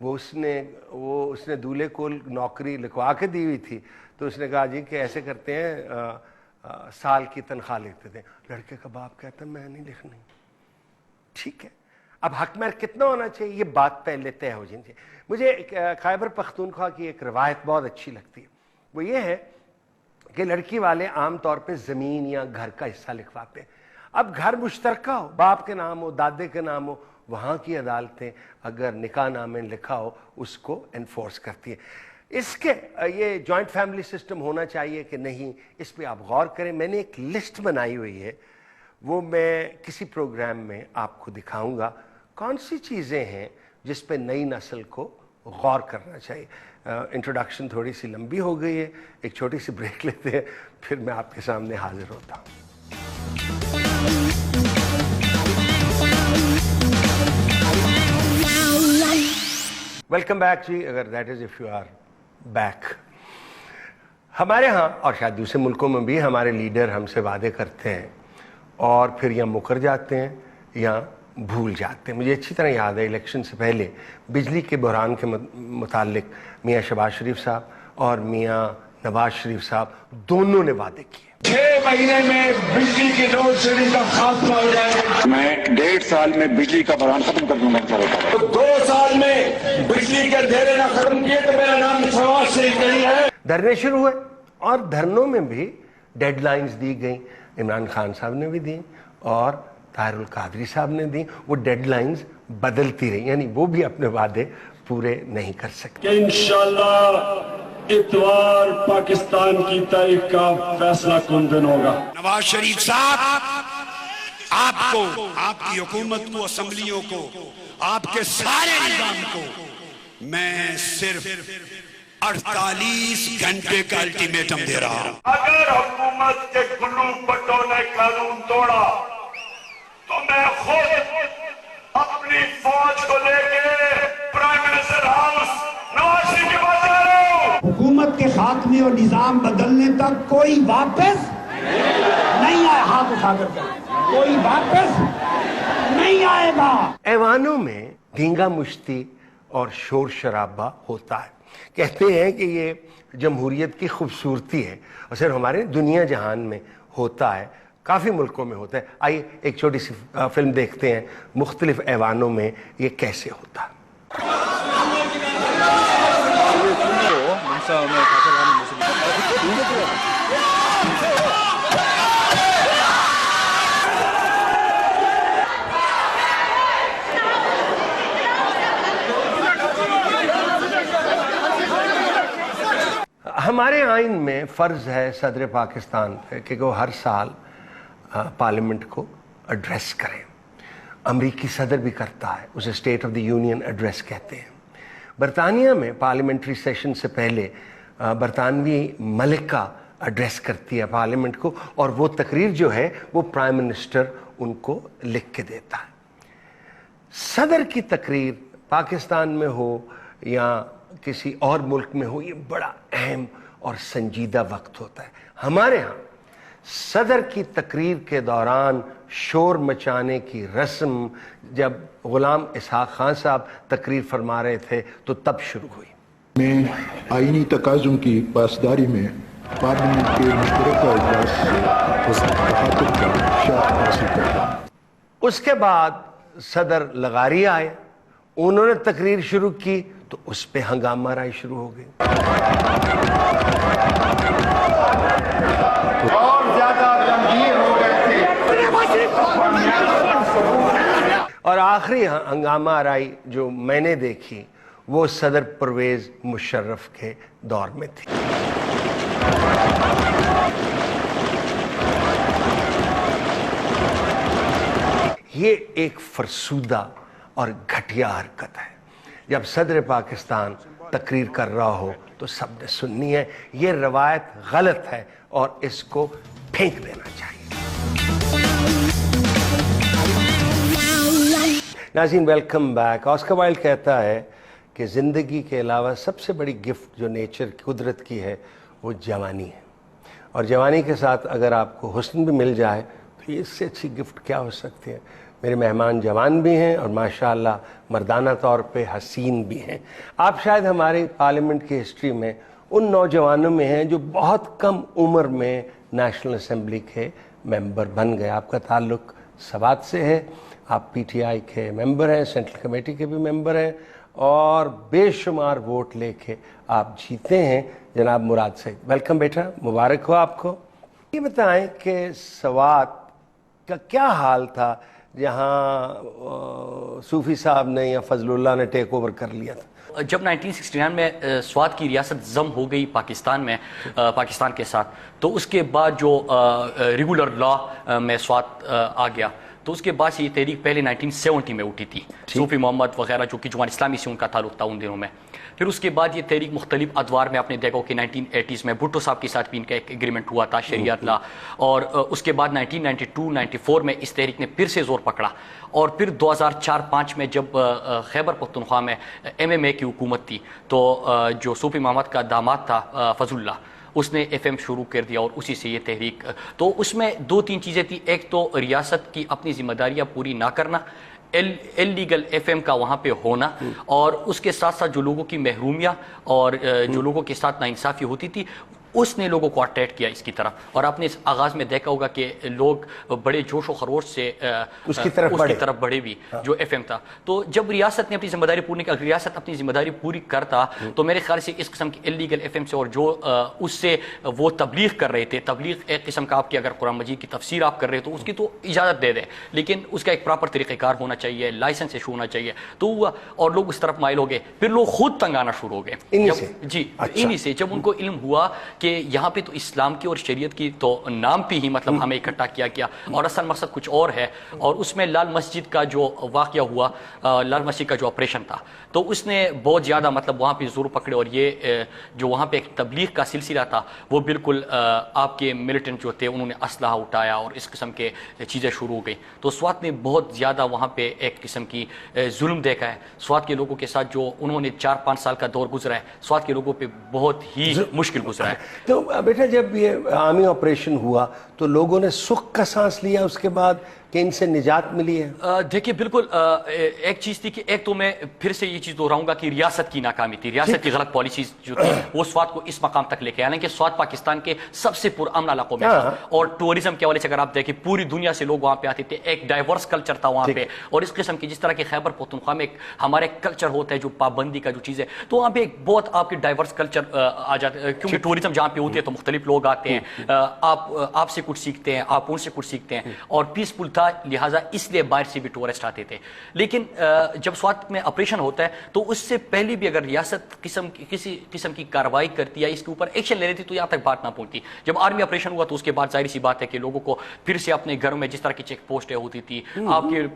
وہ اس نے دولہے کو نوکری لکھوا کے دی ہوئی تھی، تو اس نے کہا جی کہ ایسے کرتے ہیں سال کی تنخواہ لکھتے تھے. لڑکے کا باپ کہتا ہے میں نہیں لکھنی. ٹھیک ہے، اب حق مہر کتنا ہونا چاہیے یہ بات پہلے طے ہو جانی چاہیے. مجھے خیبر پختونخوا کی ایک روایت بہت اچھی لگتی ہے. وہ یہ ہے کہ لڑکی والے عام طور پہ زمین یا گھر کا حصہ لکھواتے ہیں. اب گھر مشترکہ ہو، باپ کے نام ہو، دادے کے نام ہو، وہاں کی عدالتیں اگر نکاح نامے لکھا ہو اس کو انفورس کرتی ہے. اس کے یہ جوائنٹ فیملی سسٹم ہونا چاہیے کہ نہیں، اس پہ آپ غور کریں. میں نے ایک لسٹ بنائی ہوئی ہے، وہ میں کسی پروگرام میں آپ کو دکھاؤں گا کون سی چیزیں ہیں جس پہ نئی نسل کو غور کرنا چاہیے. انٹروڈکشن تھوڑی سی لمبی ہو گئی ہے، ایک چھوٹی سی بریک لیتے ہیں، پھر میں آپ کے سامنے حاضر ہوتا ہوں. ویلکم بیک جی، اگر that is if you are back. ہمارے ہاں اور شاید دوسرے ملکوں میں بھی ہمارے لیڈر ہم سے وعدے کرتے ہیں اور پھر یا مکر جاتے ہیں یا بھول جاتے ہیں. مجھے اچھی طرح یاد ہے الیکشن سے پہلے بجلی کے بحران کے متعلق میاں شہباز شریف صاحب اور میاں نواز شریف صاحب دونوں نے وعدے کیے. 6 مہینے میں بجلی کی لوڈ شیڈنگ کا خاتمہ ہو جائے گا. میں 1.5 سال میں بجلی کا بحران ختم کر دوں گا. 2 سال میں بجلی کے دھیرے نہ ختم کیے تو میرا نام شہباز شریف نہیں ہے. دھرنے شروع ہوئے اور دھرنوں میں بھی ڈیڈ لائنز دی گئیں. عمران خان صاحب نے بھی دی اور طاہر القادری صاحب نے دی. وہ ڈیڈ لائنز بدلتی رہی، یعنی وہ بھی اپنے وعدے پورے نہیں کر سکتے. کہ انشاءاللہ اتوار پاکستان کی تاریخ کا فیصلہ کن دن ہوگا. نواز شریف صاحب، آپ کو، آپ کی حکومت کو، اسمبلیوں کو، آپ کے سارے نظام کو میں صرف 48 گھنٹے کا الٹیمیٹم دے رہا ہوں. اگر حکومت کے گلو بٹوں نے قانون توڑا تو میں خود اپنی فوج کو لے کے prime minister house Nawaz Sharif کے پاس جا رہا ہوں. حکومت کے خاتمے اور نظام بدلنے تک کوئی واپس نہیں آئے. ہاتھ اٹھا کر کوئی واپس نہیں آئے گا. ایوانوں میں دھینگا مشتی اور شور شرابہ ہوتا ہے. کہتے ہیں کہ یہ جمہوریت کی خوبصورتی ہے اور صرف ہمارے دنیا جہان میں ہوتا ہے، کافی ملکوں میں ہوتا ہے. آئیے ایک چھوٹی سی فلم دیکھتے ہیں مختلف ایوانوں میں یہ کیسے ہوتا ہے. ہمارے آئین میں فرض ہے صدر پاکستان پہ کہ وہ ہر سال پارلیمنٹ کو ایڈریس کریں. امریکی صدر بھی کرتا ہے، اسے state of the union address کہتے ہیں. برطانیہ میں پارلیمنٹری سیشن سے پہلے برطانوی ملکہ ایڈریس کرتی ہے پارلیمنٹ کو، اور وہ تقریر جو ہے وہ پرائم منسٹر ان کو لکھ کے دیتا ہے. صدر کی تقریر پاکستان میں ہو یا کسی اور ملک میں ہو، یہ بڑا اہم اور سنجیدہ وقت ہوتا ہے. ہمارے ہاں صدر کی تقریر کے دوران شور مچانے کی رسم جب غلام اسحاق خان صاحب تقریر فرما رہے تھے تو تب شروع ہوئی. میں آئینی تقاضوں کی پاسداری میں پارلیمنٹ کے مشترکہ اجلاس سے اس تحقق کا شرف حاصل کرتا ہوں. اس کے بعد صدر لغاری آئے، انہوں نے تقریر شروع کی تو اس پہ ہنگامہ آرائی شروع ہو گئی. اور زیادہ گمبھیر ہو گئے تھے. اور آخری ہنگامہ آرائی جو میں نے دیکھی وہ صدر پرویز مشرف کے دور میں تھی. یہ ایک فرسودہ اور گھٹیا حرکت ہے. جب صدر پاکستان تقریر کر رہا ہو تو سب نے سننی ہے. یہ روایت غلط ہے اور اس کو پھینک دینا چاہیے. ناظرین ویلکم بیک. آسکر وائلڈ کہتا ہے کہ زندگی کے علاوہ سب سے بڑی گفٹ جو نیچر قدرت کی ہے وہ جوانی ہے، اور جوانی کے ساتھ اگر آپ کو حسن بھی مل جائے تو اس سے اچھی گفٹ کیا ہو سکتی ہے. میرے مہمان جوان بھی ہیں اور ماشاءاللہ مردانہ طور پہ حسین بھی ہیں. آپ شاید ہماری پارلیمنٹ کی ہسٹری میں ان نوجوانوں میں ہیں جو بہت کم عمر میں نیشنل اسمبلی کے ممبر بن گئے. آپ کا تعلق سوات سے ہے, آپ پی ٹی آئی کے ممبر ہیں, سینٹرل کمیٹی کے بھی ممبر ہیں اور بے شمار ووٹ لے کے آپ جیتے ہیں. جناب مراد سعید, ویلکم بیٹا, مبارک ہو آپ کو. یہ بتائیں کہ سوات کا کیا حال تھا جہاں صوفی صاحب نے یا فضل اللہ نے ٹیک اوور کر لیا تھا؟ جب 1969 میں سوات کی ریاست ضم ہو گئی پاکستان کے ساتھ, تو اس کے بعد جو ریگولر لا میں سوات آ گیا, تو اس کے بعد سے یہ تحریک پہلے 1970 میں اٹھی تھی. صوفی محمد وغیرہ جو کہ جماعت اسلامی سے ان کا تعلق تھا ان دنوں میں. پھر اس کے بعد یہ تحریک مختلف ادوار میں اپنے دیکھو کہ 1980s میں بھٹو صاحب کے ساتھ بھی ان کا ایک ایگریمنٹ ہوا تھا شریعت لا, اور اس کے بعد 1992-94 میں اس تحریک نے پھر سے زور پکڑا, اور پھر 2004-05 میں جب خیبر پختونخوا میں MMA کی حکومت تھی, تو جو صوفی محمد کا داماد تھا فضل اللہ, اس نے FM شروع کر دیا اور اسی سے یہ تحریک. تو اس میں 2-3 چیزیں تھیں. ایک تو ریاست کی اپنی ذمہ داریاں پوری نہ کرنا, اللیگل FM کا وہاں پہ ہونا, اور اس کے ساتھ ساتھ جو لوگوں کی محرومیاں اور جو لوگوں کے ساتھ ناانصافی ہوتی تھی, اس نے لوگوں کو اٹریکٹ کیا اس کی طرف. اور آپ نے اس آغاز میں دیکھا ہوگا کہ لوگ بڑے جوش و خروش سے اس کی طرف بڑھے بھی جو FM تھا. تو جب ریاست نے اپنی ذمہ داری پوری کی, ریاست اپنی ذمہ داری پوری کرتا, تو میرے خیال سے اس قسم کی اللیگل FM سے اور جو اس سے وہ تبلیغ کر رہے تھے, تبلیغ ایک قسم کا آپ کی اگر قرآن مجید کی تفسیر آپ کر رہے تو اس کی تو اجازت دے دیں, لیکن اس کا ایک پراپر طریقہ کار ہونا چاہیے, لائسنس ایشو ہونا چاہیے. تو ہوا اور لوگ اس طرف مائل ہو گئے. پھر لوگ خود تنگ آنا شروع ہو گئے انہی سے. جب ان کو علم ہوا کہ یہاں پہ تو اسلام کی اور شریعت کی تو نام پہ ہی مطلب ہمیں اکٹھا کیا گیا, اور اصل مقصد کچھ اور ہے. اور اس میں لال مسجد کا جو واقعہ ہوا, لال مسجد کا جو آپریشن تھا, تو اس نے بہت زیادہ مطلب وہاں پہ زور پکڑے, اور یہ جو وہاں پہ ایک تبلیغ کا سلسلہ تھا وہ بالکل آپ کے ملیٹنٹ جو تھے انہوں نے اسلحہ اٹھایا اور اس قسم کے چیزیں شروع ہو گئی. تو سوات نے بہت زیادہ وہاں پہ ایک قسم کی ظلم دیکھا ہے. سوات کے لوگوں کے ساتھ جو انہوں نے 4-5 سال کا دور گزرا ہے, سوات کے لوگوں پہ بہت ہی مشکل گزرا ہے. تو بیٹا جب یہ آرمی آپریشن ہوا تو لوگوں نے سکھ کا سانس لیا اس کے بعد کہ ان سے نجات ملی ہے؟ دیکھیے بالکل ایک چیز تھی کہ ایک تو میں پھر سے یہ چیز دہراؤں گا کہ ریاست کی ناکامی تھی, ریاست کی غلط پالیسیز جو تھی وہ سوات کو اس مقام تک لے کے آنے کہ سوات پاکستان کے سب سے پرامن علاقوں میں تھا. اور ٹورزم کے حوالے سے اگر آپ دیکھیں پوری دنیا سے لوگ وہاں پہ آتے تھے, ایک ڈائیورس کلچر تھا وہاں پہ. اور اس قسم کی جس طرح کہ خیبر پختونخوا میں ہمارے کلچر ہوتا ہے جو پابندی کا جو چیز ہے, تو وہاں پہ ایک بہت آپ کے ڈائیورس کلچر آ جاتا ہے, کیونکہ ٹورزم جہاں پہ ہوتی ہے تو مختلف لوگ آتے ہیں, آپ سے کچھ سیکھتے ہیں, آپ ان سے کچھ سیکھتے ہیں, اور پیسفل تھا لہٰذا اس لیے باہر سے بھی ٹورسٹ آتے تھے. لیکن جب سوات میں آپریشن ہوتا ہے تو اس سے پہلے بھی اگر ریاست کسی قسم کی کارروائی کرتی یا اس کے اوپر ایکشن لے لیتی تو یہاں تک بات نہ پہنچتی. جب آرمی آپریشن ہوا تو اس کے بعد ظاہر سی بات ہے کہ لوگوں کو پھر سے اپنے گھروں میں جس طرح کی چیک پوسٹیں ہوتی تھی, آپ کے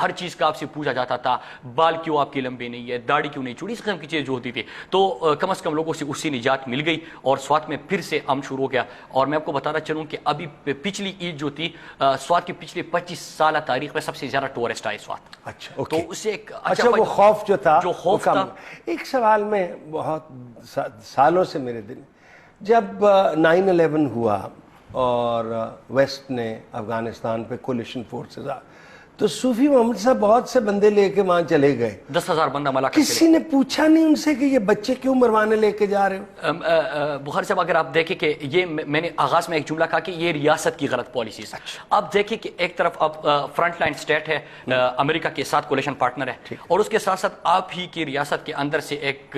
ہر چیز کا آپ سے پوچھا جاتا تھا, بال کیوں آپ کے لمبے نہیں ہے, داڑھی کیوں نہیں چھوڑی, اس قسم کی چیزیں جو ہوتی تھی. تو کم از کم لوگوں سے اس سے نجات مل گئی اور سوات میں پھر سے امن شروع ہو گیا. اور میں آپ کو بتانا چلوں کہ ابھی پچھلی عید جو تھی, سوات کی پچھلی 25 سالہ تاریخ میں سب سے زیادہ ٹورسٹ آئے سوات. اچھا تو اسے ایک وہ خوف جو تھا, ایک سوال میں بہت سالوں سے میرے دل, جب 9/11 ہوا اور ویسٹ نے افغانستان پہ کولیشن فورسز تو صوفی محمد صاحب بہت سے بندے لے کے وہاں چلے گئے, 10,000 بندہ ملا. کسی نے پوچھا نہیں ان سے کہ یہ بچے کیوں مروانے لے کے جا رہے ہو؟ بخاری صاحب اگر آپ دیکھیں کہ یہ میں نے آغاز میں ایک جملہ کہا کہ یہ ریاست کی غلط پالیسیز. آپ دیکھیں کہ ایک طرف اب فرنٹ لائن اسٹیٹ ہے, امریکہ کے ساتھ کولیشن پارٹنر ہے, اور اس کے ساتھ ساتھ آپ ہی کی ریاست کے اندر سے ایک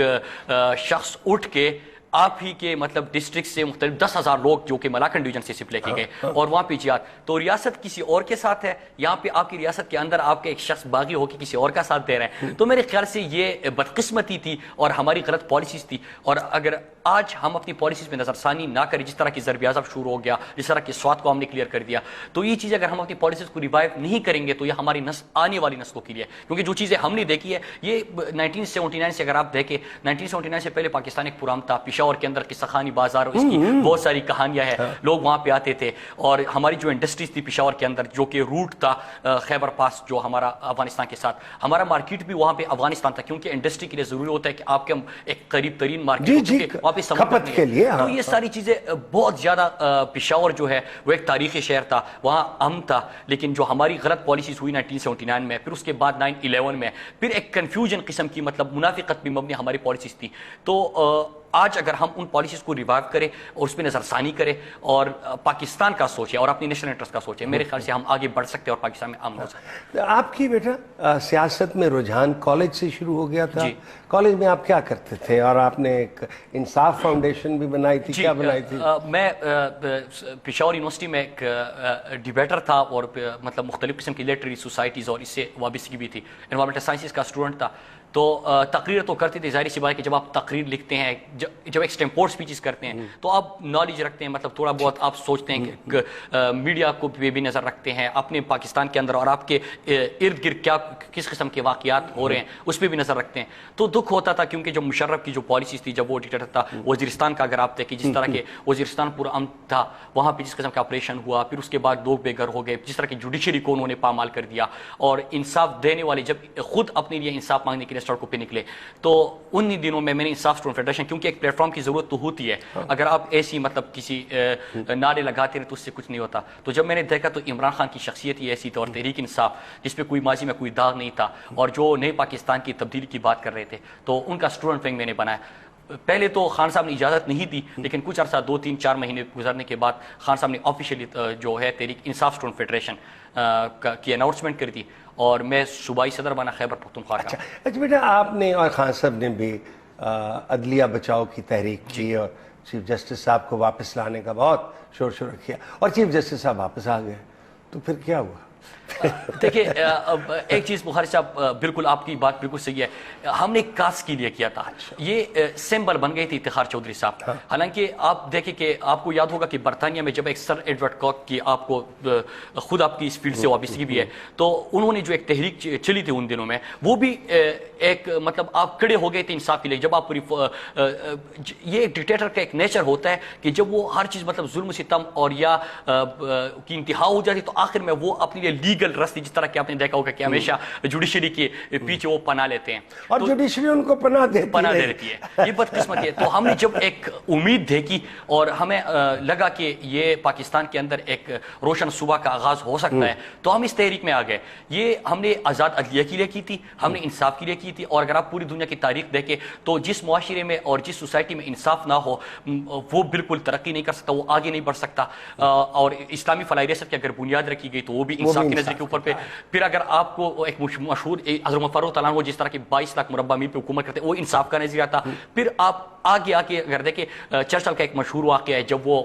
شخص اٹھ کے آپ ہی کے مطلب ڈسٹرکٹ سے مختلف 10,000 لوگ جو کہ ملاکن ڈویژن سے سپلے کی گئے اور وہاں پہ جہاد. تو ریاست کسی اور کے ساتھ ہے, یہاں پہ آپ کی ریاست کے اندر آپ کا ایک شخص باغی ہو کے کسی اور کا ساتھ دے رہے ہیں. تو میرے خیال سے یہ بدقسمتی تھی اور ہماری غلط پالیسیز تھی. اور اگر آج ہم اپنی پالیسیز میں نظر ثانی نہ کریں, جس طرح کی ضرب اعظم شروع ہو گیا, جس طرح کی سوات کو ہم نے کلیئر کر دیا, تو یہ چیزیں اگر ہم اپنی پالیسیز کو ریوائیو نہیں کریں گے تو یہ ہماری آنے والی نسلوں کے لیے, کیونکہ جو چیزیں ہم نے دیکھی ہے یہ 1979 سے اگر آپ دیکھیں, 1979 سے پہلے پاکستان ایک پرام تھا, پشاور کے اندر قصہ خانی بازار, اس کی بہت ساری کہانیاں ہیں, لوگ وہاں پہ آتے تھے. اور ہماری جو انڈسٹریز تھی پشاور کے اندر, جو کہ روٹ تھا خیبر پاس جو ہمارا افغانستان کے ساتھ, ہمارا مارکیٹ بھی وہاں پہ افغانستان تھا, کیونکہ انڈسٹری کے لیے ضروری ہوتا ہے کہ آپ کے ایک قریب ترین مارکیٹ, واپس کھپت کے لیے. تو یہ ساری چیزیں بہت زیادہ پشاور جو ہے وہ ایک تاریخی شہر تھا, وہاں امن تھا, لیکن جو ہماری غلط پالیسیز ہوئی 1979 میں, پھر اس کے بعد 9/11 میں, پھر ایک کنفیوژن قسم کی مطلب منافقت بھی مبنی ہماری پالیسیز تھی. تو آج اگر ہم ان پالیسیز کو ریوائیو کریں اور اس پہ نظر ثانی کریں اور پاکستان کا سوچیں اور اپنی نیشنل انٹرسٹ کا سوچیں, میرے خیال سے ہم آگے بڑھ سکتے ہیں اور پاکستان میں امن ہو سکتے ہیں. آپ کی بیٹا سیاست میں رجحان کالج سے شروع ہو گیا تھا. کالج میں آپ کیا کرتے تھے, اور آپ نے ایک انصاف فاؤنڈیشن بھی بنائی تھی, کیا بنائی تھی؟ میں پشاور یونیورسٹی میں ایک ڈیبیٹر تھا اور مطلب مختلف قسم کی لٹریری سوسائٹیز اور اس سے وابستگی بھی تھی. انوائرمنٹل سائنسز کا اسٹوڈنٹ تھا. تو تقریر تو کرتے تھے, ظاہر سی بات ہے کہ جب آپ تقریر لکھتے ہیں, جب ایک اسٹیمپورٹ اسپیچز کرتے ہیں تو آپ نالج رکھتے ہیں, مطلب تھوڑا بہت آپ سوچتے ہیں کہ میڈیا کو بھی نظر رکھتے ہیں, اپنے پاکستان کے اندر اور آپ کے ارد گرد کیا کس قسم کے واقعات ہو رہے ہیں اس پہ بھی نظر رکھتے ہیں. تو دکھ ہوتا تھا کیونکہ جو مشرف کی جو پالیسیز تھی جب وہ ڈکٹیٹر تھا, وزیرستان کا اگر آپ دیکھیں جس طرح کے وزیرستان پورا امن تھا, وہاں پہ جس قسم کا آپریشن ہوا, پھر اس کے بعد لوگ بے گھر ہو گئے, جس طرح کی جوڈیشری کو انہوں نے پامال کر دیا, اور انصاف دینے والے جب خود اپنے لیے انصاف مانگنے کے لیے سڑکوں پہ نکلے, تو انہی دنوں میں نے انصاف اسٹوڈنٹ فیڈریشن, کیونکہ ایک پلیٹ فارم کی ضرورت تو ہوتی ہے, اگر آپ ایسی مطلب کسی نعرے لگاتے رہے تو اس سے کچھ نہیں ہوتا. تو جب میں نے دیکھا تو عمران خان کی شخصیت ہی ایسی تھی اور تحریک انصاف جس پہ کوئی ماضی میں کوئی داغ نہیں تھا, اور جو نئے پاکستان کی تبدیلی کی بات کر رہے تھے, تو ان کا اسٹوڈنٹ ونگ میں نے بنایا. پہلے تو خان صاحب نے اجازت نہیں دی, لیکن کچھ عرصہ 2-3-4 مہینے گزرنے کے بعد خان صاحب نے آفیشیلی جو ہے تحریک انصاف اسٹوڈنٹ فیڈریشن کی اناؤنسمنٹ کر دی, اور میں صوبائی صدر بنا خیبر پختونخوا کا. اچھا بیٹا, آپ نے اور خان صاحب نے بھی عدلیہ بچاؤ کی تحریک کی اور چیف جسٹس صاحب کو واپس لانے کا بہت شور شور کیا, اور چیف جسٹس صاحب واپس آ گئے, تو پھر کیا ہوا؟ دیکھیں ایک چیز بخاری صاحب, بالکل آپ کی بات بالکل صحیح ہے, ہم نے کاس کے لیے کیا تھا, یہ سمبل بن گئی تھی افتخار چودھری صاحب. حالانکہ آپ دیکھیں کہ آپ کو یاد ہوگا کہ برطانیہ میں جب ایک سر ایڈورڈ کاک کی, آپ کو خود آپ کی اس فیلڈ سے وابستگی بھی ہے, تو انہوں نے جو ایک تحریک چلی تھی ان دنوں میں, وہ بھی ایک مطلب آپ کھڑے ہو گئے تھے انصاف کے لیے. جب آپ پوری یہ ایک ڈکٹیٹر کا ایک نیچر ہوتا ہے کہ جب وہ ہر چیز مطلب ظلم و ستم اور یا کی انتہا ہو جاتی, تو آخر میں وہ اپنے لیے لیگل رستے, جس طرح کہ آپ نے دیکھا ہوگا کہ ہمیشہ جوڈیشری کے پیچھے وہ پناہ لیتے ہیں, اور جوڈیشری ان کو پناہ دیتی ہے. یہ بدقسمتی ہے. تو ہم نے جب ایک امید دیکھی اور ہمیں لگا کہ یہ پاکستان کے اندر ایک روشن صبح کا آغاز ہو سکتا ہے, تو ہم اس تحریک میں آ گئے. یہ ہم نے آزاد عدلیہ کے لیے کی تھی, ہم نے انصاف کے لیے کی تھی, اور اگر آپ پوری دنیا کی تاریخ دیکھیں تو جس معاشرے میں اور جس سوسائٹی میں انصاف نہ ہو وہ بالکل ترقی نہیں کر سکتا, وہ آگے نہیں بڑھ سکتا. اور اسلامی فلاحی ریاست کی اگر بنیاد رکھی گئی تو وہ بھی انصاف کی نظر کے اوپر پہ. پھر اگر آپ کو ایک مشہور حضرت فاروق تعالیٰ عنہ جس طرح کی 22 لاکھ مربع میل پہ حکومت کرتے ہیں, وہ انصاف کا نظریہ تھا. پھر آپ آگے اگر دیکھیں چرچل کا ایک مشہور واقعہ ہے جب وہ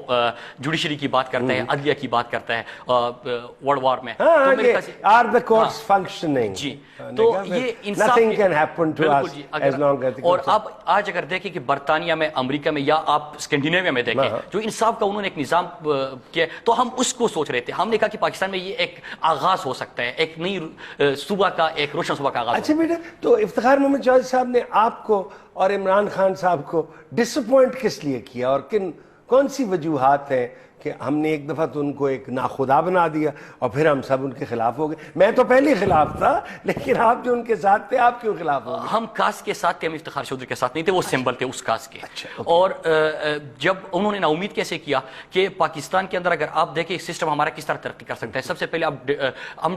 جوڈیشری کی بات کرتا ہے, عدلیہ کی بات کرتا ہے ورلڈ وار میں, are the courts functioning? جی, تو یہ انصاف nothing can happen to us as long as. اور آپ آج اگر دیکھیں کہ برطانیہ میں, امریکہ میں, یا آپ اسکینڈینیویا میں دیکھیں جو انصاف کا انہوں نے ایک نظام کیا, تو ہم اس کو سوچ رہے تھے. ہم نے کہا کہ پاکستان میں یہ ایک آغاز ہو سکتا ہے, ایک نئی صبح کا, ایک روشن صبح کا آغاز. اچھا بیٹا, تو افتخار محمد چودھری صاحب نے آپ کو اور عمران خان صاحب کو ڈسپوائنٹ کس لیے کیا, اور کون سی وجوہات ہیں کہ ہم نے ایک دفعہ تو ان کو ایک ناخدا بنا دیا اور پھر ہم سب ان کے خلاف ہو گئے؟ میں تو پہلے خلاف تھا, لیکن آپ جو ان کے ساتھ تھے, آپ کیوں خلاف ہو گئے؟ ہم کاس کے ساتھ تھے, ہم افتخار چودھری کے ساتھ نہیں تھے, وہ سمبل تھے اس کاس کے. اور جب انہوں نے نا امید کیسے کیا کہ پاکستان کے اندر اگر آپ دیکھیں سسٹم ہمارا کس طرح ترقی کر سکتا ہے. سب سے پہلے ہم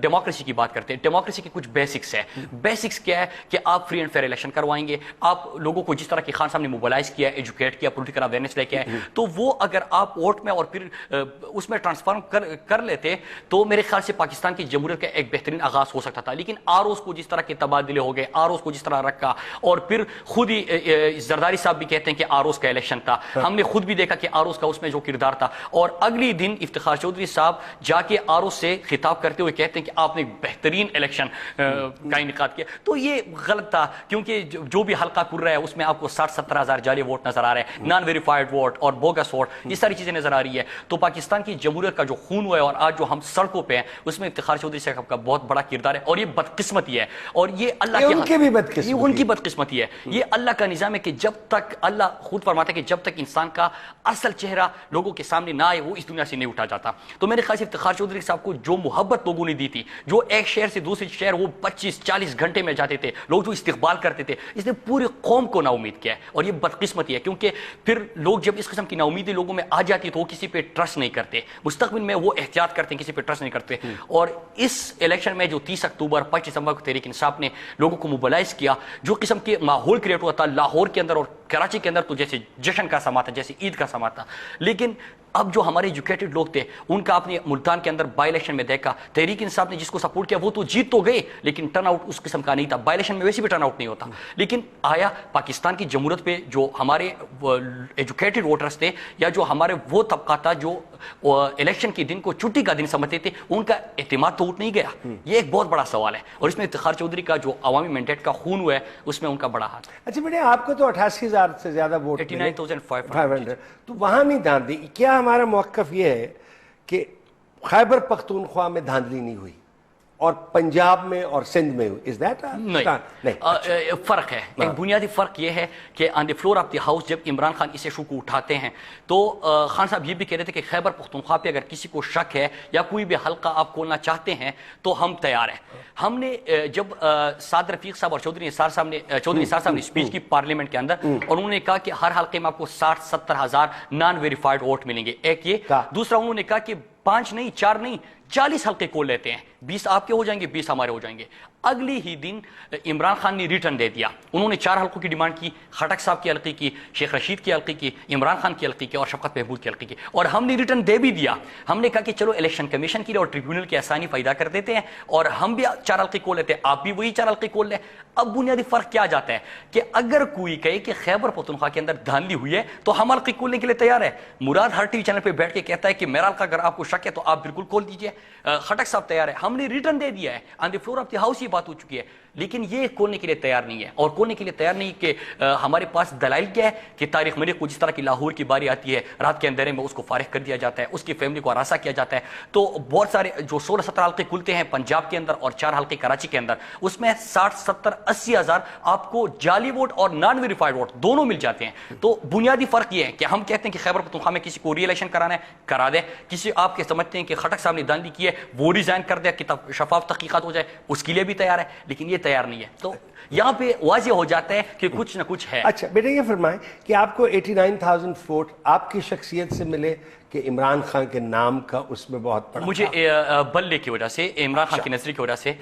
ڈیموکریسی کی بات کرتے ہیں. ڈیموکریسی کے کچھ بیسکس ہیں. بیسکس کیا ہے کہ آپ فری اینڈ فیئر الیکشن کروائیں گے, آپ لوگوں کو جس طرح کہ خان صاحب نے موبلائز کیا, ایجوکیٹ کیا, پولیٹیکل اویئرنیس لے کے آئے, تو وہ اگر آپ ووٹ میں اور پھر اس میں ٹرانسفارم کر لیتے تو میرے خیال سے پاکستان کی جمہوریت کا ایک بہترین آغاز ہو سکتا تھا. لیکن آروز کو جس طرح کے تبادلے ہو گئے, آروز کو جس طرح رکھا, اور پھر خود ہی زرداری صاحب بھی کہتے ہیں کہ آروز کا الیکشن تھا. ہم نے خود بھی دیکھا کہ آروز کا اس میں جو کردار تھا, اور اگلی دن افتخار چودھری صاحب جا کے آروز سے خطاب کرتے ہوئے کہتے ہیں کہ آپ نے بہترین الیکشن کا انعقاد کیا. تو یہ غلط تھا, کیونکہ جو بھی حلقہ کر رہا ہے اس میں آپ کو 60-70 ہزار جعلی ووٹ نظر آ رہے ہیں, نان ویریفائڈ ووٹ اور بوگس ووٹ. یہ ساری ساری چیزیں نظر آ رہی ہے. تو پاکستان کی جمہوریت کا جو خون ہوا ہے اور آج جو ہم سڑکوں پہ ہیں اس میں افتخار چودھری صاحب کا بہت بڑا کردار ہے, اور یہ بدقسمتی ہے, اور یہ اللہ ان کی بھی بدقسمتی, یہ ان کی بدقسمتی ہے. یہ اللہ کا نظام ہے کہ جب تک اللہ خود فرماتا ہے کہ جب تک انسان کا اصل چہرہ لوگوں کے سامنے نہ آئے وہ اس دنیا سے نہیں اٹھا جاتا. تو میرے خیال سے افتخار چودھری صاحب کو جو محبت لوگوں نے دی تھی, جو ایک شہر سے دوسرے شہر وہ 25-40 گھنٹے میں جاتے تھے, لوگ جو استقبال کرتے تھے, اس نے پوری قوم کو نا امید کیا ہے. اور یہ بدقسمتی ہے کیونکہ پھر لوگ جب اس قسم کی نا امیدی لوگوں میں آ جاتی تو وہ کسی پہ ٹرسٹ نہیں کرتے, مستقبل میں وہ احتیاط کرتے ہیں, کسی پہ ٹرسٹ نہیں کرتے. اور اس الیکشن میں جو 30 اکتوبر 25 دسمبر کو تحریک انصاف نے لوگوں کو موبلائز کیا, جو قسم کے ماحول کریٹ ہوا تھا لاہور کے اندر اور کراچی کے اندر, تو جیسے جشن کا سما تھا, جیسے عید کا سما تھا. لیکن اب جو ہمارے ایجوکیٹڈ لوگ تھے ان کا اپنے ملتان کے اندر بائی الیکشن میں دیکھا, تحریک انصاف نے جس کو سپورٹ کیا وہ تو جیت تو گئے لیکن ٹرن آؤٹ اس قسم کا نہیں تھا. بائی الیکشن میں ویسے بھی ٹرن آؤٹ نہیں ہوتا, لیکن آیا پاکستان کی جمہوریت پہ جو ہمارے ایجوکیٹڈ ووٹرز تھے یا جو ہمارے وہ طبقہ تھا جو الیکشن کے دن کو چھٹی کا دن سمجھتے تھے, ان کا اعتماد تو اٹھ نہیں گیا. یہ ایک بہت بڑا سوال ہے, اور اس میں افتخار چودھری کا جو عوامی مینڈیٹ کا خون ہوا ہے اس میں ان کا بڑا ہاتھ ہے. اچھا بیٹے, آپ کو تو 88,000 سے زیادہ ووٹ, 89,500, تو وہاں نہیں دھاندلی. کیا ہمارا موقف یہ ہے کہ خیبر پختونخوا میں دھاندلی نہیں ہوئی اور پنجاب میں اور سندھ میں ہوئی؟ نہیں, فرق ہے. ایک بنیادی فرق یہ ہے کہ آن دی فلور آف دی ہاؤس جب عمران خان اس ایشو کو اٹھاتے ہیں تو خان صاحب یہ بھی کہہ رہے تھے کہ خیبر پختونخوا پہ اگر کسی کو شک ہے یا کوئی بھی حلقہ آپ کھولنا چاہتے ہیں تو ہم تیار ہیں. ہم نے جب سعد رفیق صاحب اور چودھری نثار صاحب نے اسپیچ کی پارلیمنٹ کے اندر, اور انہوں نے کہا کہ ہر حلقے میں آپ کو 60-70 ہزار نان ویریفائڈ ووٹ ملیں گے. ایک یہ, دوسرا انہوں نے کہا کہ 5 نہیں 4 نہیں 40 حلقے کھول لیتے ہیں, 20 آپ کے ہو جائیں گے 20 ہمارے ہو جائیں گے. اگلی ہی دن عمران خان نے ریٹرن دے دیا, انہوں نے 4 حلقوں کی ڈیمانڈ کی, خٹک صاحب کی حلقے کی, شیخ رشید کی حلقے کی, عمران خان کی حلقے کی اور شفقت محمود کی حلقے کی, اور ہم نے ریٹرن دے بھی دیا. ہم نے کہا کہ چلو الیکشن کمیشن کے لیے اور ٹریبیونل کی آسانی پیدا کر دیتے ہیں اور ہم بھی 4 حلقے کھول لیتے ہیں, آپ بھی وہی 4 حلقے کھول لیں. اب بنیادی فرق کیا جاتا ہے کہ اگر کوئی کہے کہ خیبر پختونخوا کے اندر دھاندلی ہوئی ہے تو ہم حلقے کھولنے کے لیے تیار ہے. مراد ہر ٹی وی چینل پہ بیٹھ کے کہتا ہے کہ میرا حلقہ اگر آپ کو شک ہے تو آپ بالکل کھول دیجیے. خٹک صاحب تیار ہے, ہم نے ریٹرن دے دیا ہے, آن دی فلور آف دی ہاؤس یہ بات ہو چکی ہے, لیکن یہ کھولنے کے لیے تیار نہیں ہے. اور کھولنے کے لیے تیار نہیں کہ ہمارے پاس دلائل کیا ہے کہ تاریخ مریخ کو جس طرح کی لاہور کی باری آتی ہے رات کے اندھیرے میں اس کو فارغ کر دیا جاتا ہے, اس کی فیملی کو ہراساں کیا جاتا ہے. تو بہت سارے جو 16-17 حلقے کھلتے ہیں پنجاب کے اندر اور 4 حلقے کراچی کے اندر, اس میں 60-70-80 ہزار آپ کو جعلی ووٹ اور نان ویریفائڈ ووٹ دونوں مل جاتے ہیں. تو بنیادی فرق یہ ہے کہ ہم کہتے ہیں کہ خیبر پختونخوا میں کسی کو ری الیکشن کرانا ہے کرا دیں, کسی آپ کے سمجھتے ہیں کہ خٹک صاحب نے دھاندلی کی ہے وہ ریزائن کر دے, کتاب شفاف تحقیقات ہو جائے, اس کے لیے بھی تیار ہے, لیکن یہ تیار نہیں ہے. تو یہاں پہ واضح ہو جاتا ہے کہ کچھ نہ کچھ ہے. اچھا بیٹا یہ فرمائیں کہ آپ کو 89,000 ووٹ آپ کی شخصیت سے ملے کہ عمران خان کے نام کا اس میں بہت بڑا, مجھے بلے کی وجہ سے, عمران خان کی نظری کی وجہ سے,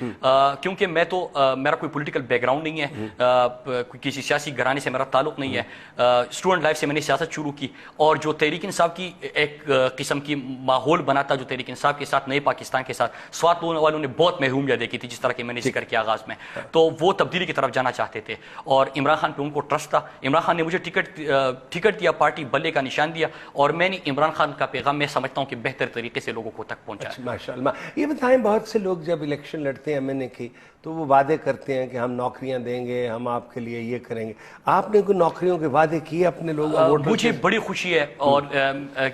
کیونکہ میں تو میرا کوئی پولیٹیکل بیک گراؤنڈ نہیں ہے, کسی سیاسی گھرانے سے میرا تعلق نہیں ہے, اسٹوڈنٹ لائف سے میں نے سیاست شروع کی, اور جو تحریک انصاف کی ایک قسم کی ماحول بنا تھا جو تحریک انصاف کے ساتھ نئے پاکستان کے ساتھ سوات والوں نے بہت محرومیت دیکھی تھی جس طرح کہ میں نے ذکر کیا آغاز میں, تو وہ تبدیلی کی طرف جانا چاہتے تھے اور عمران خان پہ ان کو ٹرسٹ تھا. عمران خان نے مجھے ٹکٹ دیا, پارٹی بلے کا نشان دیا, اور میں نے عمران خان کا پیغام میں سمجھتا ہوں کہ بہتر طریقے سے لوگوں کو تک پہنچا. ماشاءاللہ. یہ بتائیں, بہت سے لوگ جب الیکشن لڑتے ہیں MNA کی تو وہ وعدے کرتے ہیں کہ ہم نوکریاں دیں گے, ہم آپ کے لیے یہ کریں گے. آپ نے کوئی نوکریوں کے وعدے کیے اپنے لوگوں؟ مجھے بڑی خوشی ہے, اور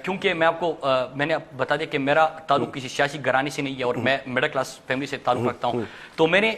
کیونکہ میں آپ کو میں نے بتا دیا کہ میرا تعلق کسی سیاسی گھرانے سے نہیں ہے اور میں مڈل کلاس فیملی سے تعلق رکھتا ہوں, تو میں نے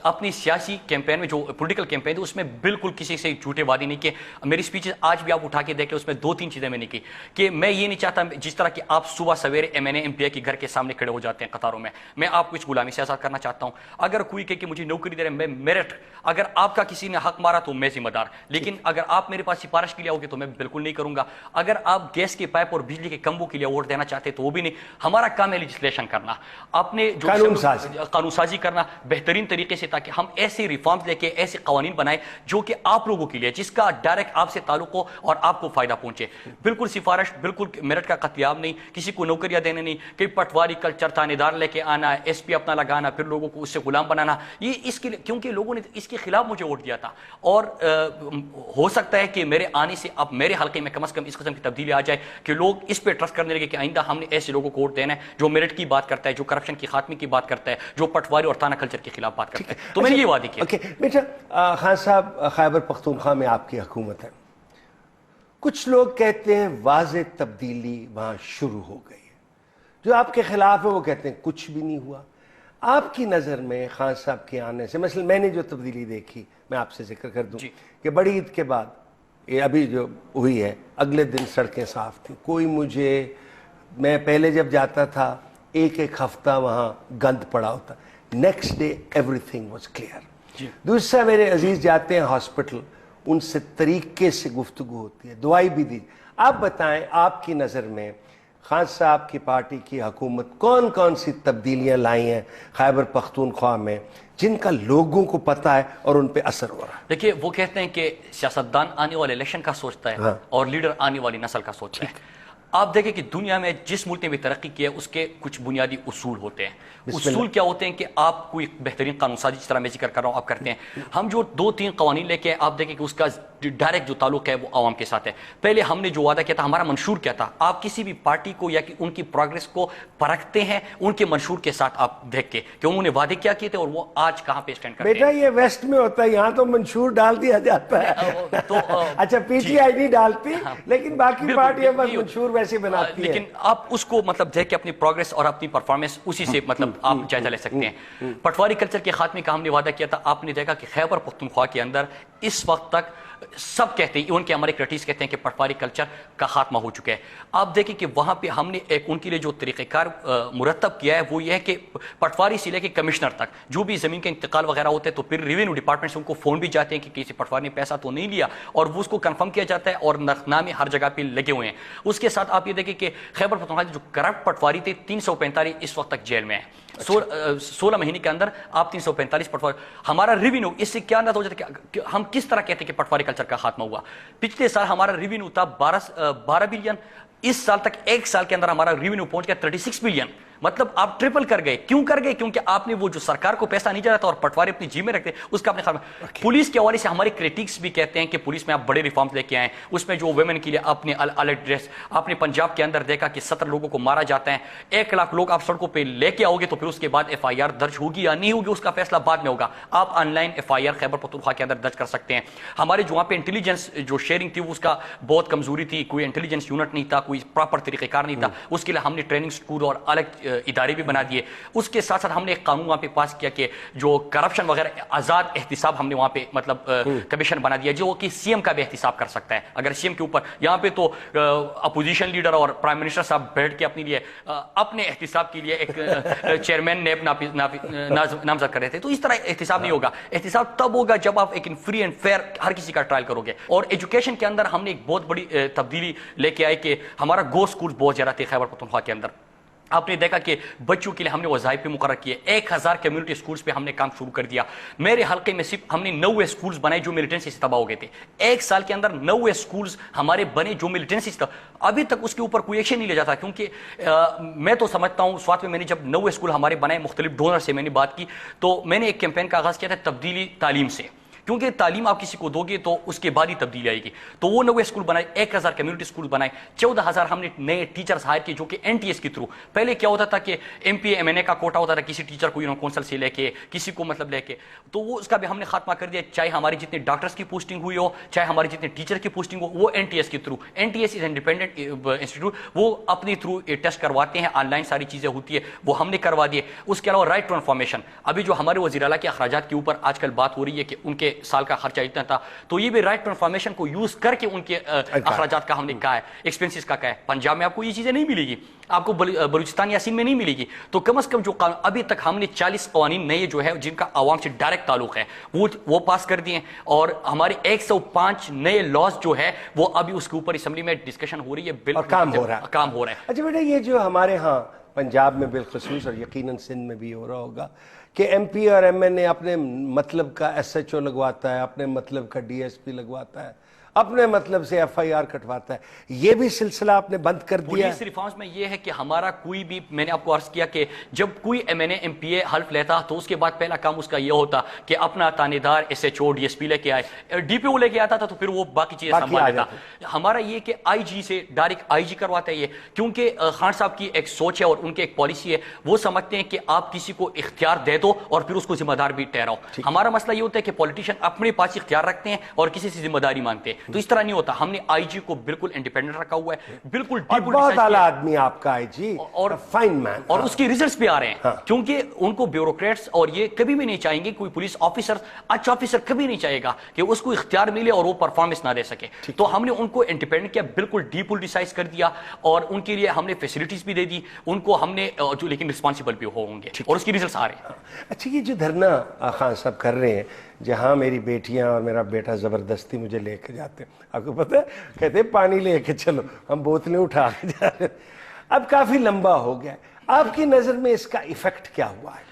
اپنی سیاسی کیمپین میں جو پولیٹیکل کیمپین تھی اس میں بالکل کسی سے جھوٹے وعدے نہیں کیے. میری اسپیچز آج بھی آپ اٹھا کے دیکھیں, اس میں 2-3 چیزیں میں نے کی کہ میں یہ نہیں چاہتا جس طرح کہ آپ صبح سویرے MNA MPA کے گھر کے سامنے کھڑے ہو جاتے ہیں قطاروں میں آپ کو اس غلامی سے آزاد کرنا چاہتا ہوں. اگر کوئی کہے کہ مجھے نوکری دے رہے میں میرٹ, اگر آپ کا کسی نے حق مارا تو میں ذمہ دار, لیکن اگر آپ میرے پاس سفارش کے لیے آؤ گے تو میں بالکل نہیں کروں گا. اگر آپ گیس کے پائپ اور بجلی کے کمبوں کے لیے ووٹ دینا چاہتے تو وہ بھی نہیں. ہمارا کام ہے لیجسلیشن کرنا, اپنے جو قانون سازی کرنا بہترین طریقے سے, تاکہ ہم ایسے ریفارمز لے کے ایسے قوانین بنائیں جو کہ آپ لوگوں کے لیے, جس کا ڈائریکٹ آپ سے تعلق ہو اور آپ کو فائدہ پہنچے. بالکل سفارش, بالکل میرٹ کا قتل عام نہیں, کسی کو نوکریاں دینے نہیں, کہ پٹواری کلچر تھانے دار لے کے آنا, SP اپنا لگانا, پھر لوگوں کو اس سے غلام بنانا. یہ اس کے کیونکہ لوگوں نے اس کے خلاف مجھے ووٹ دیا تھا, اور ہو سکتا ہے کہ میرے آنے سے اب میرے حلقے میں کم از کم اس قسم کی تبدیلی آ جائے کہ لوگ اس پہ ٹرسٹ کرنے لگے کہ آئندہ ہم نے ایسے لوگوں کو ووٹ دینا ہے جو میرٹ کی بات کرتا ہے, جو کرپشن کی خاتمے کی بات کرتا ہے, جو پٹواری اور تانا کلچر کے خلاف بات کرتا ہے. تو میں نے یہ وعدے کیا. بیٹا خان صاحب, خیبر پختونخوا میں آپ کی حکومت ہے, کچھ لوگ کہتے ہیں واضح تبدیلی وہاں شروع ہو گئی ہے، جو آپ کے خلاف ہے وہ کہتے ہیں کچھ بھی نہیں ہوا۔ آپ کی نظر میں خان صاحب کے آنے سے، مثلا میں نے جو تبدیلی دیکھی میں آپ سے ذکر کر دوں کہ بڑی عید کے بعد یہ ابھی جو ہوئی ہے، اگلے دن سڑکیں صاف تھیں، کوئی مجھے، میں پہلے جب جاتا تھا ایک ہفتہ وہاں گند پڑا ہوتا، next day every thing was clear. دوسرا میرے عزیز جاتے ہیں ہاسپٹل، ان سے طریقے سے گفتگو ہوتی ہے، دوائی بھی دی۔ آپ بتائیں آپ کی نظر میں خان صاحب کی پارٹی کی حکومت کون کون سی تبدیلیاں لائی ہیں خیبر پختونخوا میں جن کا لوگوں کو پتہ ہے اور ان پہ اثر ہو رہا ہے؟ دیکھیے وہ کہتے ہیں کہ سیاستدان آنے والے الیکشن کا سوچتا ہے اور لیڈر آنے والی نسل کا سوچتا ہے۔ آپ دیکھیں کہ دنیا میں جس ملک نے بھی ترقی کی ہے اس کے کچھ بنیادی اصول ہوتے ہیں۔ اصول کیا ہوتے ہیں کہ آپ کوئی بہترین قانون سازی، جس طرح میں ذکر کر رہا ہوں آپ کرتے ہیں۔ ہم جو 2-3 قوانین لے کے آپ دیکھیں کہ اس کا ڈائریکٹ جو تعلق ہے وہ عوام کے ساتھ ہے۔ پہلے ہم نے جو وعدہ کیا تھا، ہمارا منشور کیا تھا، آپ کسی بھی پارٹی کو یا کہ ان کی پروگریس کو پرکھتے ہیں ان کے منشور کے ساتھ آپ دیکھ کے کہ انہوں نے وعدے کیا کیے تھے اور وہ آج کہاں پہ اسٹینڈ کرتے ہیں۔ بیٹا یہ ویسٹ میں ہوتا ہے، یہاں تو منشور ڈال دیا جاتا ہے۔ اچھا پی ٹی آئی نہیں ڈالتی لیکن باقی پارٹیاں بس منشور ویسے بناتی ہیں۔ لیکن آپ اس کو مطلب دیکھ کے اپنی پروگریس اور اپنی پرفارمنس اسی سے مطلب آپ جائزہ لے سکتے ہیں۔ پٹواری کلچر کے خاتمے کا ہم نے وعدہ کیا تھا، آپ نے دیکھا کہ خیبر پختونخوا کے اندر اس وقت تک سب کہتے ہیں، ایون کہ ہمارے کرٹیز کہتے ہیں کہ پٹواری کلچر کا خاتمہ ہو چکا ہے۔ آپ دیکھیں کہ وہاں پہ ہم نے ایک ان کے لیے جو طریقہ کار مرتب کیا ہے وہ یہ ہے کہ پٹواری سے لے کے کمشنر تک جو بھی زمین کا انتقال وغیرہ ہوتا ہے تو پھر ریونیو ڈپارٹمنٹ سے ان کو فون بھی جاتے ہیں کہ کسی پٹواری نے پیسہ تو نہیں لیا اور وہ اس کو کنفرم کیا جاتا ہے اور نقنامے ہر جگہ پہ لگے ہوئے ہیں۔ اس کے ساتھ آپ یہ دیکھیں کہ خیبر پختونخوا جو کرپٹ پٹواری تھے 345 اس وقت تک جیل میں ہیں۔ 16 مہینے کے اندر آپ 345 پٹواری۔ ہمارا ریونیو اس سے کیا اندازہ ہو جاتا ہے کہ ہم کس طرح کہتے ہیں کہ پٹواری کلچر کا خاتمہ ہوا۔ پچھلے سال ہمارا ریونیو تھا 12 بلین، اس سال تک ایک سال کے اندر ہمارا ریونیو پہنچ گیا 36 بلین۔ مطلب آپ ٹرپل کر گئے۔ کیوں کر گئے؟ کیونکہ آپ نے وہ جو سرکار کو پیسہ نہیں جا رہا تھا اور پٹواری اپنی جیب میں رکھتے اس کا اپنے خاتمہ۔ پولیس کے حوالے سے ہمارے کریٹکس بھی کہتے ہیں کہ پولیس میں آپ بڑے ریفارمز لے کے آئے، اس میں جو ویمن کے لیے اپنے الگ ڈریس، آپ نے پنجاب کے اندر دیکھا کہ 17 لوگوں کو مارا جاتا ہے، 1 لاکھ لوگ آپ سڑکوں پہ لے کے آؤ گے تو پھر اس کے بعد FIR درج ہوگی یا نہیں ہوگی اس کا فیصلہ بعد میں ہوگا۔ آپ on line FIR Khyber Pakhtunkhwa کے اندر درج کر سکتے ہیں۔ ہمارے جو وہاں پہ انٹیلیجنس جو شیئرنگ تھی اس کا بہت کمزوری تھی، کوئی انٹیلیجنس یونٹ نہیں تھا، کوئی پراپر طریقہ کار نہیں تھا، اس کے لیے ہم نے ٹریننگ اسکول اور الگ ادارے بھی بنا دیے۔ اس کے ساتھ ساتھ ہم نے ایک قانون وہاں پہ پاس کیا کہ جو کرپشن وغیرہ آزاد احتساب ہم نے وہاں پہ مطلب کمیشن بنا دیا جو کہ CM کا بھی احتساب کر سکتا ہے۔ اگر CM کے اوپر یہاں پہ تو اپوزیشن لیڈر اور پرائم منسٹر صاحب بیٹھ کے اپنے لیے اپنے احتساب کے لیے ایک چیئرمین نیب نامزد کر رہے تھے، تو اس طرح احتساب نہیں ہوگا۔ احتساب تب ہوگا جب آپ ایک فری اینڈ فیئر ہر کسی کا ٹرائل کرو گے۔ اور ایجوکیشن کے اندر ہم نے ایک بہت بڑی تبدیلی لے کے آئے کہ ہمارا گو اسکول بہت زیادہ تھے خیبر پختونخوا کے اندر۔ آپ نے دیکھا کہ بچوں کے لیے ہم نے وظائف پہ مقرر کیے، 1000 کمیونٹی اسکولز پہ ہم نے کام شروع کر دیا۔ میرے حلقے میں صرف ہم نے 90 اسکولز بنائے جو ملیٹنسی سے تباہ ہو گئے تھے۔ ایک سال کے اندر 90 اسکولز ہمارے بنے جو ملیٹنسی سے ابھی تک اس کے اوپر کوئی ایکشن نہیں لیا جاتا، کیونکہ میں تو سمجھتا ہوں سوات میں نے جب 90 اسکول ہمارے بنائے، مختلف ڈونر سے میں نے بات کی تو میں نے ایک کیمپین کا آغاز کیا تھا تبدیلی تعلیم سے، کیونکہ تعلیم آپ کسی کو دو گے تو اس کے بعد ہی تبدیلی آئے گی۔ تو وہ 90 اسکول بنائے، 1000 کمیونٹی اسکول بنائے، 14000 ہم نے نئے ٹیچرز ہائر کیے جو کہ NTS کے تھرو۔ پہلے کیا ہوتا تھا کہ MPA MNA کا کوٹا ہوتا تھا، کسی ٹیچر کو کونسل سے لے کے کسی کو مطلب لے کے، تو وہ اس کا بھی ہم نے خاتمہ کر دیا۔ چاہے ہماری جتنے ڈاکٹرز کی پوسٹنگ ہوئی ہو، چاہے ہماری جتنے ٹیچر کی پوسٹنگ ہو، وہ NTS کے through. NTS is independent institute, وہ اپنی تھرو ٹیسٹ کرواتے ہیں، آن لائن ساری چیزیں ہوتی ہے، وہ ہم نے کروا دیے۔ اس کے علاوہ رائٹ ٹو انفارمیشن، ابھی جو ہمارے وزیر اعلیٰ کے اخراجات کے اوپر آج کل بات ہو رہی ہے کہ ان کے سال کا خرچہ تھا، تو یہ بھی رائٹ ٹو انفارمیشن کو یوز کر کے ان کے اخراجات کا ہم نے کہا ہے، ایکسپینسز کا کہا ہے۔ پنجاب میں آپ کو یہ چیزیں نہیں ملے گی، آپ کو بلوچستان یا سندھ میں نہیں ملے گی۔ تو کم از کم جو ابھی تک ہم نے 40 قوانین نئے جو ہے جن کا عوام سے ڈائریکٹ تعلق ہے وہ پاس کر دیے، اور ہمارے 105 نئے لاز جو ہے وہ ابھی اس کے اوپر اسمبلی میں ڈسکشن ہو رہی ہے، بل کام ہو رہا ہے۔ اچھا بیٹا، یہ جو ہمارے ہاں پنجاب میں بالخصوص اور یقیناً سندھ میں بھی ہو رہا ہوگا کہ MP اور MNA اپنے مطلب کا SHO لگواتا ہے، اپنے مطلب کا DSP لگواتا ہے، اپنے مطلب سے FIR کٹواتا ہے، یہ بھی سلسلہ آپ نے بند کر دیا۔ پولیس ریفارمز میں یہ ہے کہ ہمارا کوئی بھی، میں نے آپ کو عرض کیا کہ جب کوئی MNA MPA حلف لیتا تو اس کے بعد پہلا کام اس کا یہ ہوتا کہ اپنا تانے دار SHO DSP لے کے آئے، DPO لے کے آتا تھا تو پھر وہ باقی چیزیں سنبھال لیتا۔ ہمارا یہ کہ IG سے ڈائریکٹ IG کرواتا ہے یہ، کیونکہ خان صاحب کی ایک سوچ ہے اور ان کی ایک پالیسی ہے، وہ سمجھتے ہیں کہ آپ کسی کو اختیار دے دو اور پھر اس کو ذمہ دار بھی ٹھہراؤ۔ ہمارا مسئلہ یہ ہوتا ہے کہ پولیٹیشین اپنے پاس اختیار رکھتے ہیں اور کسی سے ذمہ داری مانگتے ہیں۔ تو اس طرح نہیں ہوتا. ہم نے آئی جی کو بالکل انڈیپینڈنٹ رکھا ہوا ہے, بالکل بہت اعلیٰ آدمی آپ کا آئی جی, اور فائن مین, اور اس کے ریزلٹس بھی آ رہے ہیں, کیونکہ ان کو بیوروکریٹس اور یہ کبھی بھی نہیں چاہیں گے, کوئی پولیس آفیسر اچھا آفیسر کبھی نہیں چاہے گا کہ اس کو اختیار ملے اور وہ پرفارمنس نہ دے سکے. تو ہم نے ان کو انڈیپینڈنٹ کیا, بالکل ڈیپولیٹیسائز کر دیا, اور ان کے لیے ہم نے فیسلٹیز بھی دے دی ان کو, ہم نے جو لیکن رسپانسبل بھی ہوں گے, اور اس کی ریزلٹس آ رہے ہیں. اچھا, یہ جو دھرنا خان صاحب کر رہے ہیں, جہاں میری بیٹیاں اور میرا بیٹا زبردستی مجھے لے کے جاتے ہیں, آپ کو پتہ ہے, کہتے ہیں پانی لے کے چلو, ہم بوتلیں اٹھا کے جا رہے ہیں. اب کافی لمبا ہو گیا, آپ کی نظر میں اس کا ایفیکٹ کیا ہوا ہے؟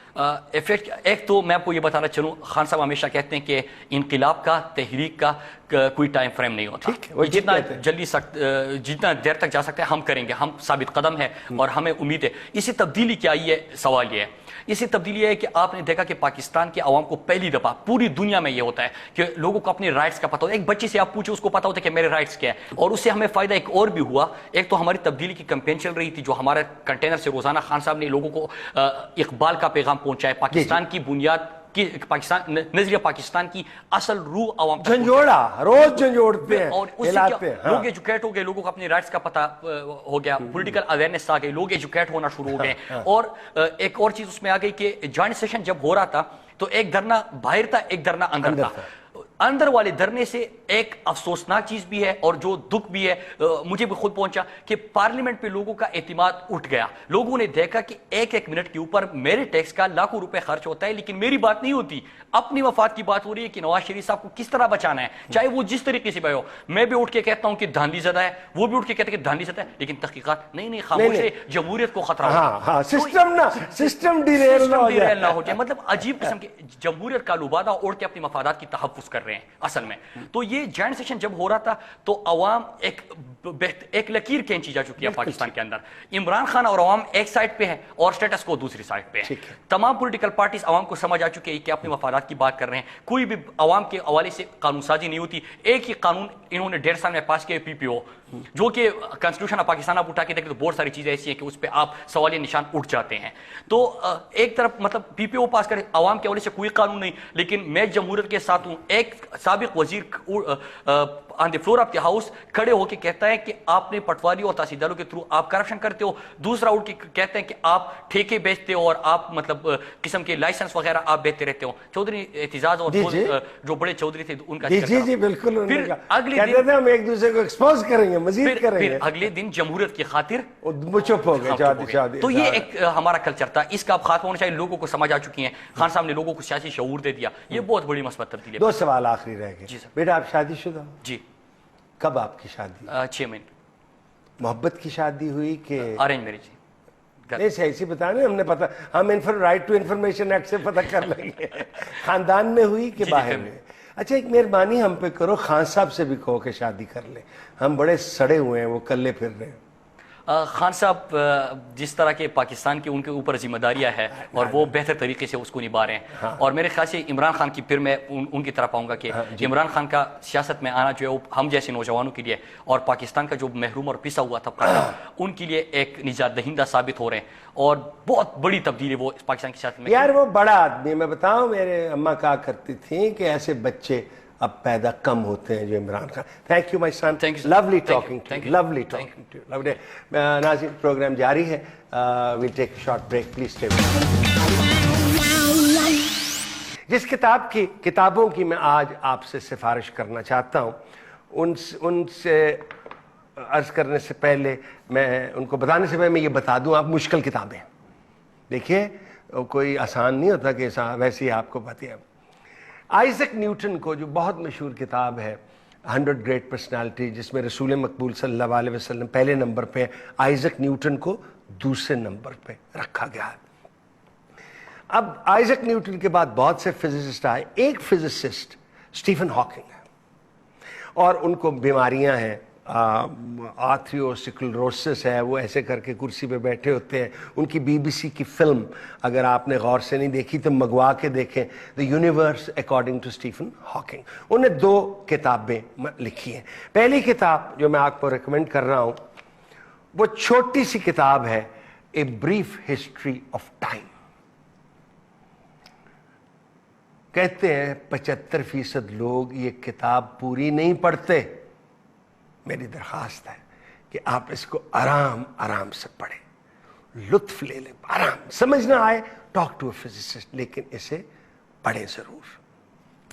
ایفیکٹ ایک تو میں آپ کو یہ بتانا چلوں, خان صاحب ہمیشہ کہتے ہیں کہ انقلاب کا, تحریک کا کوئی ٹائم فریم نہیں ہوتا, جتنا جلدی جتنا دیر تک جا سکتے ہیں ہم کریں گے, ہم ثابت قدم ہے اور ہمیں امید ہے. اسی تبدیلی کیا آئی ہے, سوال یہ ہے, اسی تبدیلی ہے کہ آپ نے دیکھا کہ پاکستان کے عوام کو پہلی دفعہ پوری دنیا میں یہ ہوتا ہے کہ لوگوں کو اپنے رائٹس کا پتہ ہوتا ہے. ایک بچے سے آپ پوچھو, اس کو پتہ ہوتا ہے کہ میرے رائٹس کیا ہے, اور اس سے ہمیں فائدہ ایک اور بھی ہوا. ایک تو ہماری تبدیلی کی کمپین چل رہی تھی, جو ہمارے کنٹینر سے روزانہ خان صاحب نے لوگوں کو اقبال کا پیغام پہنچایا, پاکستان کی بنیاد کی, پاکستان نظریہ پاکستان کی اصل روح عوام تک جھنجھوڑا, روز جھنجھوڑتے ہیں, اور اس سے لوگ ایجوکیٹ ہو گئے, لوگوں کو اپنے رائٹس کا پتہ ہو گیا, پولیٹیکل اویئرنس آ گئی, لوگ ایجوکیٹ ہونا شروع ہو گئے. اور ایک اور چیز اس میں آ گئی کہ جوائنٹ سیشن جب ہو رہا تھا تو ایک دھرنا باہر تھا, ایک دھرنا اندر تھا. اندر والے دھرنے سے ایک افسوسناک چیز بھی ہے اور جو دکھ بھی ہے, مجھے بھی خود پہنچا کہ پارلیمنٹ پہ لوگوں کا اعتماد اٹھ گیا. لوگوں نے دیکھا کہ ایک ایک منٹ کے اوپر میرے ٹیکس کا لاکھوں روپے خرچ ہوتا ہے, لیکن میری بات نہیں ہوتی, اپنی مفاد کی بات ہو رہی ہے کہ نواز شریف صاحب کو کس طرح بچانا ہے, چاہے وہ جس طریقے سے بھی ہو. میں بھی اٹھ کے کہتا ہوں کہ دھاندلی زدہ ہے, وہ بھی اٹھ کے کہتے ہیں کہ دھاندلی زدہ ہے, لیکن تحقیقات نہیں, خاموش ہے, جمہوریت کو خطرہ ہو, سسٹم ڈیریل نہ ہو جائے. مطلب عجیب قسم کے جمہوریت کا لبادہ اوڑھ کے اپنی مفادات کی تحفظ کر رہے ہیں اصل میں. تو یہ جوائنٹ سیشن جب ہو رہا تھا تو عوام ایک لکیر کھینچی جا چکی ہے پاکستان کے اندر. عمران خان اور عوام ایک سائڈ پہ ہے اور سٹیٹس کو دوسری سائڈ پہ ہے. تمام پولیٹیکل پارٹیز عوام کو سمجھ آ چکی ہے کہ اپنے مفادات کی بات کر رہے ہیں, کوئی بھی عوام کے حوالے سے قانون سازی نہیں ہوتی. ایک ہی قانون انہوں نے 1.5 سال میں پاس کیا, پی پی او, جو کہ کانسٹیٹیوشن آف پاکستان آپ اٹھا کے دیکھیں تو بہت ساری چیزیں ایسی ہیں کہ اس پہ آپ سوالیہ نشان اٹھ جاتے ہیں. تو ایک طرف مطلب پی پی او پاس کرے, عوام کے حوالے سے کوئی قانون نہیں, لیکن میں جمہوریت کے ساتھ ہوں. ایک سابق وزیر آن دی فلور آف دی ہاؤس کھڑے ہو کے کہتا ہے کہ آپ نے پٹواری اور تحصیلداروں کے تھرو آپ کرپشن کرتے ہو. دوسرا اٹھ کے کہتے ہیں کہ آپ ٹھیکے بیچتے ہو اور آپ مطلب قسم کے لائسنس وغیرہ آپ بیچتے رہتے ہو. چودھری اعتزاز اور جو بڑے چودھری تھے ان کا جی بالکل, پھر اگلے دن ہم ایک دوسرے کو ایکسپوز کریں گے, مزید کریں گے, پھر اگلے دن جمہوریت کی خاطر چپ ہو گئے. تو یہ ایک ہمارا کلچر تھا, اس کا اب خاتمہ ہونا چاہیے. لوگوں کو سمجھ آ چکی ہیں, خان صاحب نے لوگوں کو سیاسی شعور دے دیا, یہ بہت بڑی مثبت تبدیلی ہے. 2 سوال آخری رہ گئے. بیٹا آپ شادی شدہ؟ جی. کب آپ کی شادی؟ 6 مہینے. محبت کی شادی ہوئی کہ ارینج میرج؟ نہیں صحیح سے بتانا, ہم نے پتہ, ہم رائٹ ٹو انفارمیشن ایکٹ سے پتہ کر لیں گے. خاندان میں ہوئی کہ باہر میں؟ اچھا ایک مہربانی ہم پہ کرو, خان صاحب سے بھی کہو کہ شادی کر لیں, ہم بڑے سڑے ہوئے ہیں, وہ کلے پھر رہے ہیں. خان صاحب جس طرح کے پاکستان کی ان کے اوپر ذمہ داریاں ہے اور وہ بہتر طریقے سے اس کو نبھا رہے ہیں. اور میرے خیال سے عمران خان کی پھر میں ان کی طرف آؤں گا کہ عمران خان کا سیاست میں آنا جو ہے ہم جیسے نوجوانوں کے لیے اور پاکستان کا جو محروم اور پسا ہوا طبقہ تھا ان کے لیے ایک نجات دہندہ ثابت ہو رہے ہیں, اور بہت بڑی تبدیلی وہ پاکستان کی سیاست میں. یار وہ بڑا آدمی, میں بتاؤں میرے اماں کہا کرتی تھیں کہ ایسے بچے اب پیدا کم ہوتے ہیں جو Imran Khan. Thank you my son, lovely talking to you, lovely talking to you, lovely. ناظرین پروگرام جاری ہے, we'll take a short break, please stay. جس کتابوں کی میں آج آپ سے سفارش کرنا چاہتا ہوں, ان سے عرض کرنے سے پہلے میں ان کو بتانے سے پہلے میں یہ بتا دوں, آپ مشکل کتابیں دیکھیے, کوئی آسان نہیں ہوتا کہ ویسے ہی آپ کو پتہ ہے. آئزک نیوٹن کو جو بہت مشہور کتاب ہے 100 گریٹ پرسنالٹی, جس میں رسول مقبول صلی اللہ علیہ وسلم پہلے نمبر پہ, آئزک نیوٹن کو دوسرے نمبر پہ رکھا گیا ہے. اب آئزک نیوٹن کے بعد بہت سے فزسسٹ آئے. ایک فزسسٹ اسٹیفن ہاکنگ ہے, اور ان کو بیماریاں ہیں, آتھریوسکلروسس ہے, وہ ایسے کر کے کرسی پہ بیٹھے ہوتے ہیں. ان کی BBC کی فلم اگر آپ نے غور سے نہیں دیکھی تو منگوا کے دیکھیں, the universe according to Stephen Hawking. انہیں 2 کتابیں لکھی ہیں. پہلی کتاب جو میں آپ کو ریکمینڈ کر رہا ہوں وہ چھوٹی سی کتاب ہے, a brief history of time. کہتے ہیں 75% لوگ یہ کتاب پوری نہیں پڑھتے. میری درخواست ہے کہ آپ اس کو آرام آرام سے پڑھیں, لطف لے لیں, آرام, سمجھ نہ آئے ٹاک ٹو اے فزسسٹ, لیکن اسے پڑھیں ضرور.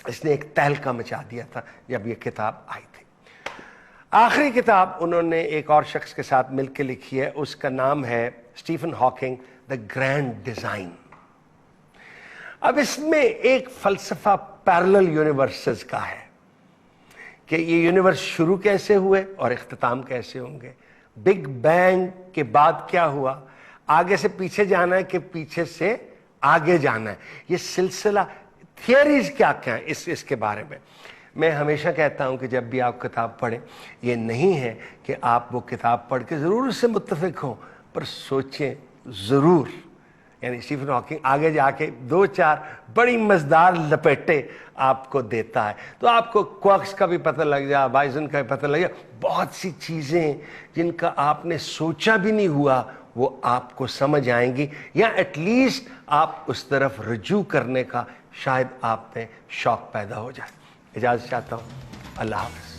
اس نے ایک تہلکہ مچا دیا تھا جب یہ کتاب آئی تھی. آخری کتاب انہوں نے ایک اور شخص کے ساتھ مل کے لکھی ہے, اس کا نام ہے Stephen Hawking, the grand design. اب اس میں ایک فلسفہ پیرلل یونیورسز کا ہے کہ یہ یونیورس شروع کیسے ہوئے اور اختتام کیسے ہوں گے, بگ بینگ کے بعد کیا ہوا, آگے سے پیچھے جانا ہے کہ پیچھے سے آگے جانا ہے, یہ سلسلہ تھیوریز کیا کیا ہیں اس کے بارے میں. میں ہمیشہ کہتا ہوں کہ جب بھی آپ کتاب پڑھیں, یہ نہیں ہے کہ آپ وہ کتاب پڑھ کے ضرور اس سے متفق ہوں, پر سوچیں ضرور. یعنی اسٹیفن ہاکنگ آگے جا کے 2-4 بڑی مزدار لپیٹے آپ کو دیتا ہے, تو آپ کو کوارکس کا بھی پتہ لگ جائے, بائزن کا بھی پتہ لگ جائے, بہت سی چیزیں جن کا آپ نے سوچا بھی نہیں ہوا وہ آپ کو سمجھ آئیں گی, یا ایٹ لیسٹ آپ اس طرف رجوع کرنے کا شاید آپ میں شوق پیدا ہو جائے. اجازت چاہتا ہوں, اللہ حافظ.